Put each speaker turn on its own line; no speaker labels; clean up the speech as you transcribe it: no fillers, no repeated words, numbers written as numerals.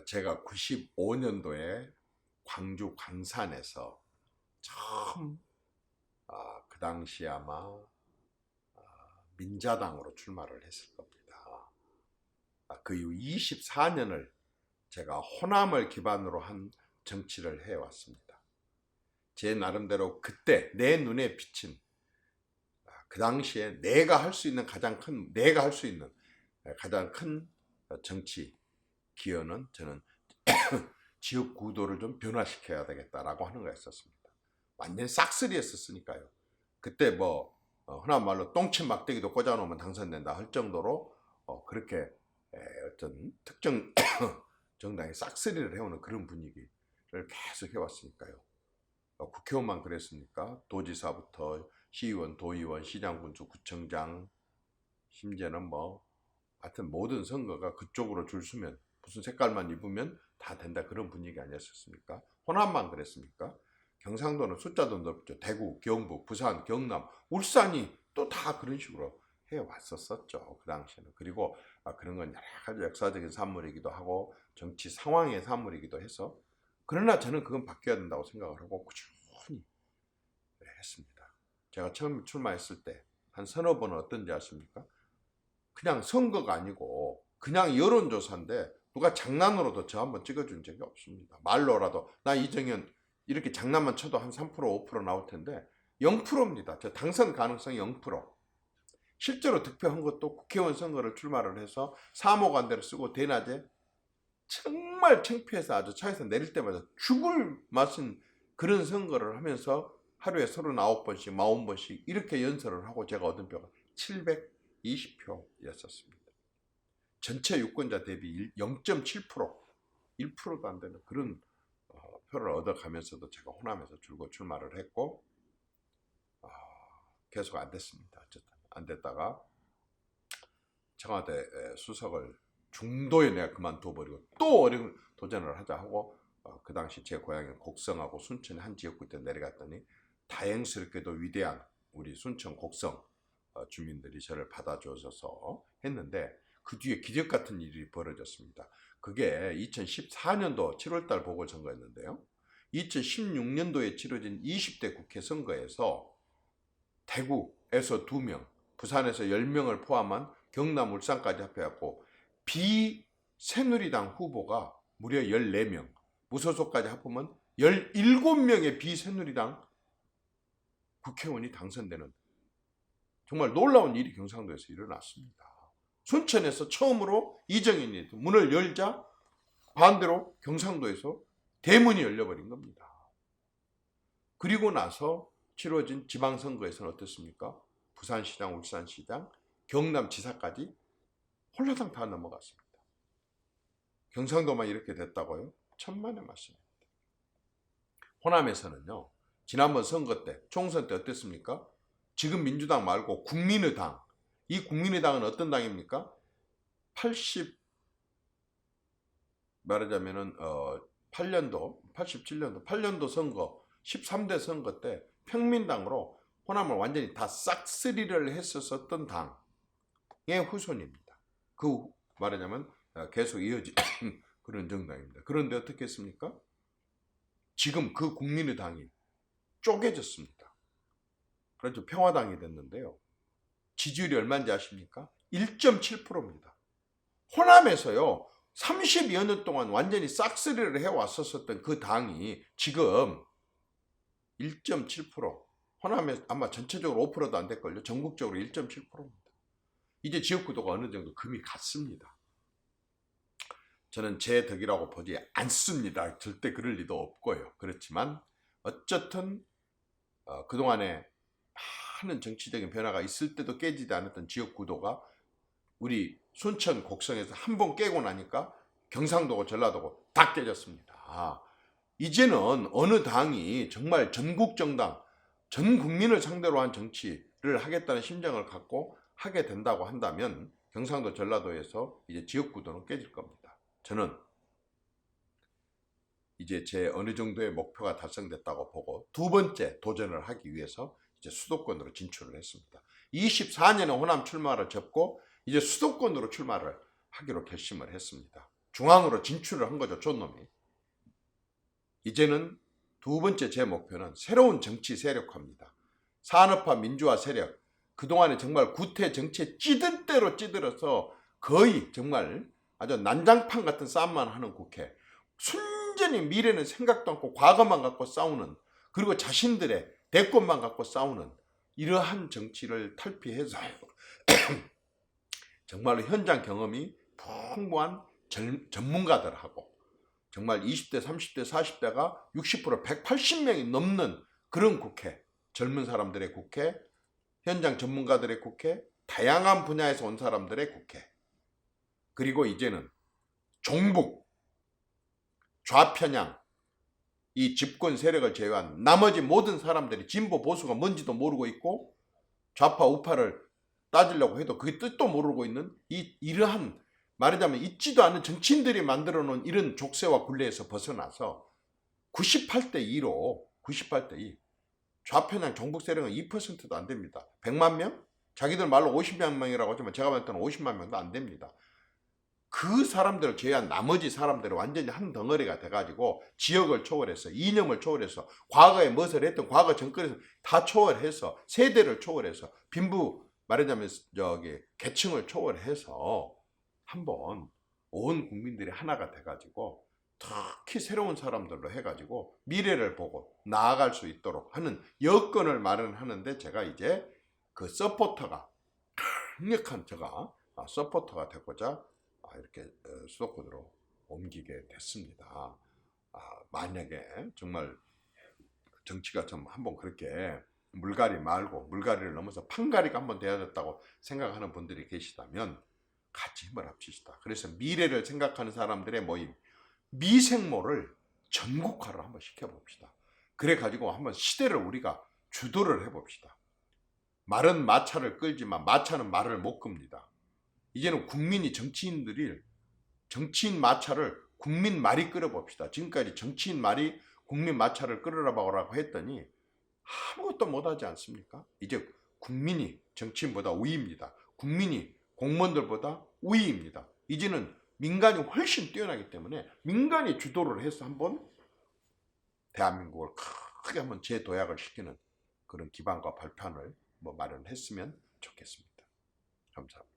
제가 95년도에 광주 광산에서 처음 그 당시 아마 민자당으로 출마를 했을 겁니다. 그 이후 24년을 제가 호남을 기반으로 한 정치를 해왔습니다. 제 나름대로 그때 내 눈에 비친 그 당시에 내가 할 수 있는 가장 큰 정치 기여는 저는 지역 구도를 좀 변화시켜야 되겠다라고 하는 거였었습니다. 완전 싹쓸이였었으니까요. 그때 흔한 말로 똥침 막대기도 꽂아놓으면 당선된다 할 정도로 그렇게 어떤 특정 정당이 싹쓸이를 해오는 그런 분위기를 계속 해왔으니까요. 국회의원만 그랬습니까? 도지사부터 시의원, 도의원, 시장, 군수, 구청장, 심지어는 하여튼 모든 선거가 그쪽으로 줄 서면 무슨 색깔만 입으면 다 된다 그런 분위기 아니었습니까? 호남만 그랬습니까? 경상도는 숫자도 넓죠. 대구, 경북, 부산, 경남, 울산이 또 다 그런 식으로 해왔었죠. 그 당시에는. 그리고 그런 건 여러 가지 역사적인 산물이기도 하고 정치 상황의 산물이기도 해서 그러나 저는 그건 바뀌어야 된다고 생각을 하고 꾸준히 했습니다. 제가 처음 출마했을 때 한 서너 번은 어떤지 아십니까? 그냥 선거가 아니고 그냥 여론조사인데 누가 장난으로도 저 한번 찍어준 적이 없습니다. 말로라도 나 이정현 이렇게 장난만 쳐도 한 3% 5% 나올 텐데 0%입니다. 저 당선 가능성이 0%. 실제로 득표한 것도 국회의원 선거를 출마를 해서 사무관대를 쓰고 대낮에 정말 창피해서 아주 차에서 내릴 때마다 죽을 맛은 그런 선거를 하면서 하루에 39번씩 40번씩 이렇게 연설을 하고 제가 얻은 표가 720표였었습니다. 전체 유권자 대비 0.7%, 1%도 안 되는 그런 표를 얻어가면서도 제가 호남에서 줄곧 출마를 했고 계속 안 됐습니다. 어쨌든 안 됐다가 청와대 수석을 중도에 내가 그만둬버리고 또 어려운 도전을 하자 하고 그 당시 제 고향인 곡성하고 순천의 한 지역구에 내려갔더니 다행스럽게도 위대한 우리 순천 곡성 주민들이 저를 받아주셔서 했는데 그 뒤에 기적 같은 일이 벌어졌습니다. 그게 2014년도 7월달 보궐선거였는데요. 2016년도에 치러진 20대 국회 선거에서 대구에서 2명, 부산에서 10명을 포함한 경남, 울산까지 합해갖고 비새누리당 후보가 무려 14명, 무소속까지 합하면 17명의 비새누리당 국회의원이 당선되는 정말 놀라운 일이 경상도에서 일어났습니다. 순천에서 처음으로 이정현이 문을 열자 반대로 경상도에서 대문이 열려버린 겁니다. 그리고 나서 치러진 지방선거에서는 어떻습니까? 부산시장, 울산시장, 경남지사까지 홀라당 다 넘어갔습니다. 경상도만 이렇게 됐다고요? 천만의 말씀입니다. 호남에서는요. 지난번 선거 때, 총선 때 어땠습니까? 지금 민주당 말고 국민의당. 이 국민의당은 어떤 당입니까? 87년도 선거, 13대 선거 때 평민당으로 호남을 완전히 다 싹쓸이를 했었던 당의 후손입니다. 그 말하자면 계속 이어진 그런 정당입니다. 그런데 어떻게 했습니까? 지금 그 국민의당이 쪼개졌습니다. 그래서 평화당이 됐는데요. 지지율이 얼마인지 아십니까? 1.7%입니다. 호남에서요. 30여 년 동안 완전히 싹쓸이를 해왔었던 그 당이 지금 1.7%, 호남에 아마 전체적으로 5%도 안 될걸요. 전국적으로 1.7%입니다. 이제 지역구도가 어느 정도 금이 갔습니다. 저는 제 덕이라고 보지 않습니다. 절대 그럴 리도 없고요. 그렇지만 어쨌든 그동안에 많은 정치적인 변화가 있을 때도 깨지지 않았던 지역구도가 우리 순천 곡성에서 한 번 깨고 나니까 경상도고 전라도고 다 깨졌습니다. 이제는 어느 당이 정말 전국 정당, 전 국민을 상대로 한 정치를 하겠다는 심정을 갖고 하게 된다고 한다면 경상도, 전라도에서 이제 지역구도는 깨질 겁니다. 저는 이제 제 어느 정도의 목표가 달성됐다고 보고 두 번째 도전을 하기 위해서 이제 수도권으로 진출을 했습니다. 24년에 호남 출마를 접고 이제 수도권으로 출마를 하기로 결심을 했습니다. 중앙으로 진출을 한 거죠. 촌놈이. 이제는 두 번째 제 목표는 새로운 정치 세력화입니다. 산업화 민주화 세력. 그동안에 정말 구태 정치에 찌들 대로 찌들어서 거의 정말 아주 난장판 같은 싸움만 하는 국회. 순전히 미래는 생각도 않고 과거만 갖고 싸우는, 그리고 자신들의 대권만 갖고 싸우는 이러한 정치를 탈피해서 정말로 현장 경험이 풍부한 전문가들하고 정말 20대, 30대, 40대가 60%, 180명이 넘는 그런 국회, 젊은 사람들의 국회, 현장 전문가들의 국회, 다양한 분야에서 온 사람들의 국회, 그리고 이제는 종북, 좌편향, 이 집권 세력을 제외한 나머지 모든 사람들이 진보 보수가 뭔지도 모르고 있고 좌파 우파를 따지려고 해도 그게 뜻도 모르고 있는 이러한, 말하자면 있지도 않은 정치인들이 만들어 놓은 이런 족쇄와 굴레에서 벗어나서 98대 2로 98대 2, 좌편향 종북 세력은 2%도 안 됩니다. 100만 명? 자기들 말로 50만 명이라고 하지만 제가 봤을 때는 50만 명도 안 됩니다. 그 사람들을 제외한 나머지 사람들은 완전히 한 덩어리가 돼가지고 지역을 초월해서, 이념을 초월해서, 과거에 무엇을 했던 과거 정권에서 다 초월해서, 세대를 초월해서, 빈부 말하자면 계층을 초월해서 한번 온 국민들이 하나가 돼가지고 특히 새로운 사람들로 해가지고 미래를 보고 나아갈 수 있도록 하는 여건을 마련하는데, 제가 이제 그 서포터가, 강력한 제가 서포터가 되고자 이렇게 수도권으로 옮기게 됐습니다. 만약에 정말 정치가 좀 한번 그렇게 물갈이 말고 물갈이를 넘어서 판갈이가 한번 돼야 됐다고 생각하는 분들이 계시다면 같이 힘을 합치시다. 그래서 미래를 생각하는 사람들의 모임, 미생모를 전국화를 한번 시켜봅시다. 그래가지고 한번 시대를 우리가 주도를 해봅시다. 말은 마차를 끌지만 마차는 말을 못 끕니다. 이제는 국민이 정치인 마차를 국민 말이 끌어봅시다. 지금까지 정치인 말이 국민 마차를 끌어라고 했더니 아무것도 못하지 않습니까? 이제 국민이 정치인보다 우위입니다. 국민이 공무원들보다 우위입니다. 이제는 민간이 훨씬 뛰어나기 때문에 민간이 주도를 해서 한번 대한민국을 크게 한번 재도약을 시키는 그런 기반과 발판을 마련했으면 좋겠습니다. 감사합니다.